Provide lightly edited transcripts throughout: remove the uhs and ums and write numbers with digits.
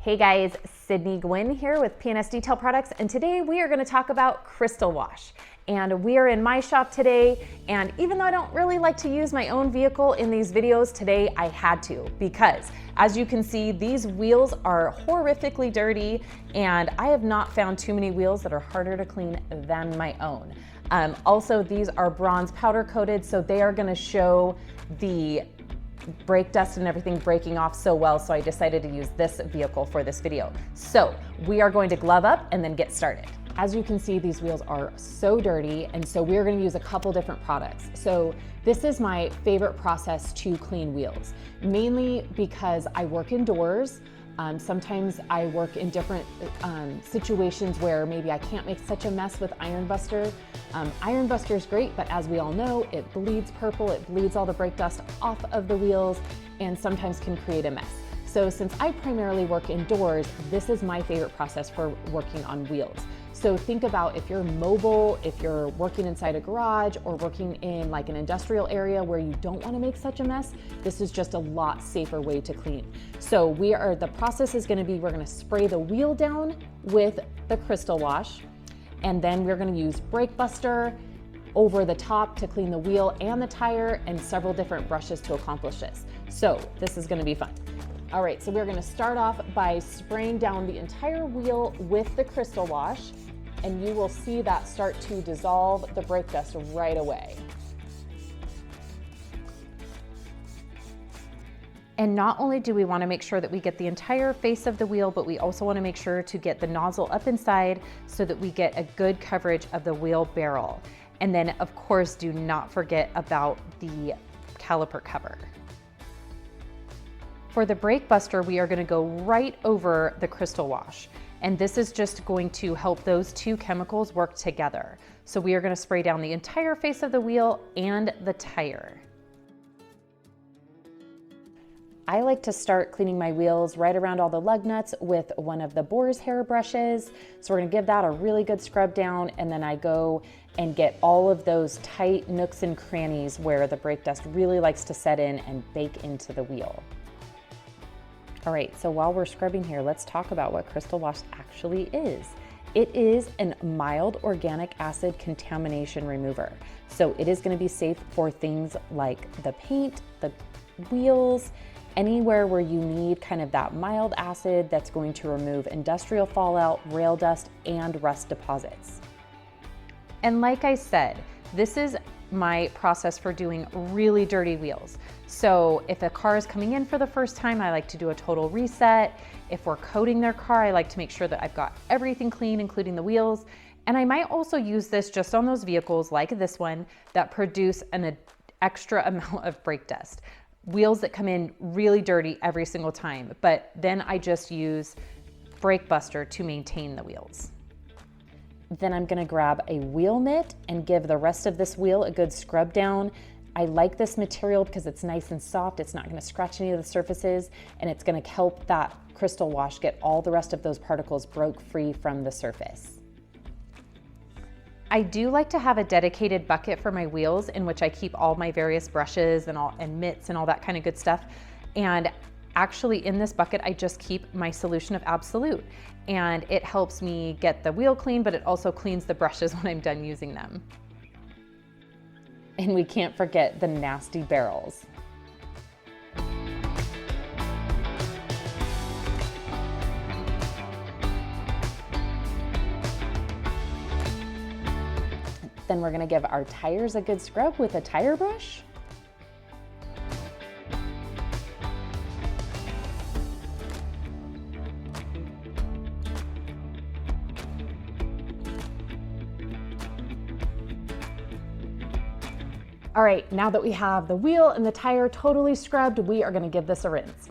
Hey guys, Sydney Gwynn here with P&S Detail Products, and today we are going to talk about crystal wash. And we are in my shop today, and even though I don't really like to use my own vehicle in these videos, today I had to, because as you can see, these wheels are horrifically dirty, and I have not found too many wheels that are harder to clean than my own. Also, these are bronze powder coated, so they are going to show the brake dust and everything breaking off so well, so I decided to use this vehicle for this video. So we are going to glove up and then get started. As you can see, these wheels are so dirty, and so we're going to use a couple different products. So this is my favorite process to clean wheels, mainly because I work indoors. Sometimes I work in different situations where maybe I can't make such a mess with Iron Buster. Iron Buster is great, but as we all know, it bleeds purple, it bleeds all the brake dust off of the wheels, and sometimes can create a mess. So since I primarily work indoors, this is my favorite process for working on wheels. So think about if you're mobile, if you're working inside a garage or working in like an industrial area where you don't want to make such a mess, this is just a lot safer way to clean. So the process is going to be, we're going to spray the wheel down with the crystal wash, and then we're going to use Brake Buster over the top to clean the wheel and the tire, and several different brushes to accomplish this. So this is going to be fun. All right, so we're going to start off by spraying down the entire wheel with the crystal wash, and you will see that start to dissolve the brake dust right away. And not only do we want to make sure that we get the entire face of the wheel, but we also want to make sure to get the nozzle up inside so that we get a good coverage of the wheel barrel. And then of course, do not forget about the caliper cover. For the Brake Buster, we are going to go right over the crystal wash. And this is just going to help those two chemicals work together. So we are going to spray down the entire face of the wheel and the tire. I like to start cleaning my wheels right around all the lug nuts with one of the boar's hair brushes. So we're going to give that a really good scrub down, and then I go and get all of those tight nooks and crannies where the brake dust really likes to set in and bake into the wheel. All right, so while we're scrubbing here, let's talk about what crystal wash actually is. It is a mild organic acid contamination remover. So it is going to be safe for things like the paint, the wheels, anywhere where you need kind of that mild acid that's going to remove industrial fallout, rail dust, and rust deposits. And like I said, this is my process for doing really dirty wheels. So if a car is coming in for the first time, I like to do a total reset. If we're coating their car, I like to make sure that I've got everything clean, including the wheels. And I might also use this just on those vehicles like this one that produce an extra amount of brake dust. Wheels that come in really dirty every single time, but then I just use Brake Buster to maintain the wheels. Then I'm gonna grab a wheel mitt and give the rest of this wheel a good scrub down. I like this material because it's nice and soft. It's not gonna scratch any of the surfaces, and it's gonna help that crystal wash get all the rest of those particles broke free from the surface. I do like to have a dedicated bucket for my wheels in which I keep all my various brushes and mitts and all that kind of good stuff. And actually in this bucket, I just keep my solution of Absolute, and it helps me get the wheel clean, but it also cleans the brushes when I'm done using them. And we can't forget the nasty barrels. Then we're going to give our tires a good scrub with a tire brush. All right, now that we have the wheel and the tire totally scrubbed, we are going to give this a rinse.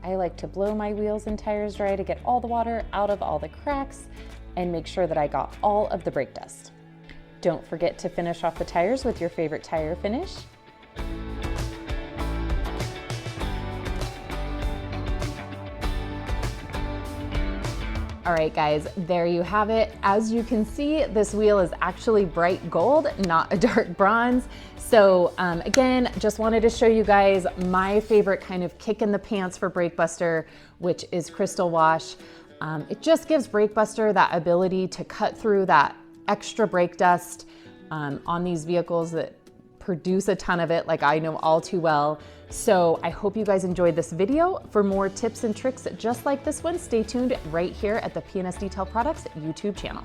I like to blow my wheels and tires dry to get all the water out of all the cracks and make sure that I got all of the brake dust. Don't forget to finish off the tires with your favorite tire finish. All right, guys, there you have it. As you can see, this wheel is actually bright gold, not a dark bronze. So again, just wanted to show you guys my favorite kind of kick in the pants for BrakeBuster, which is Crystal Wash. It just gives BrakeBuster that ability to cut through that extra brake dust on these vehicles that produce a ton of it, like I know all too well. So I hope you guys enjoyed this video. For more tips and tricks just like this one, stay tuned right here at the P&S Detail Products YouTube channel.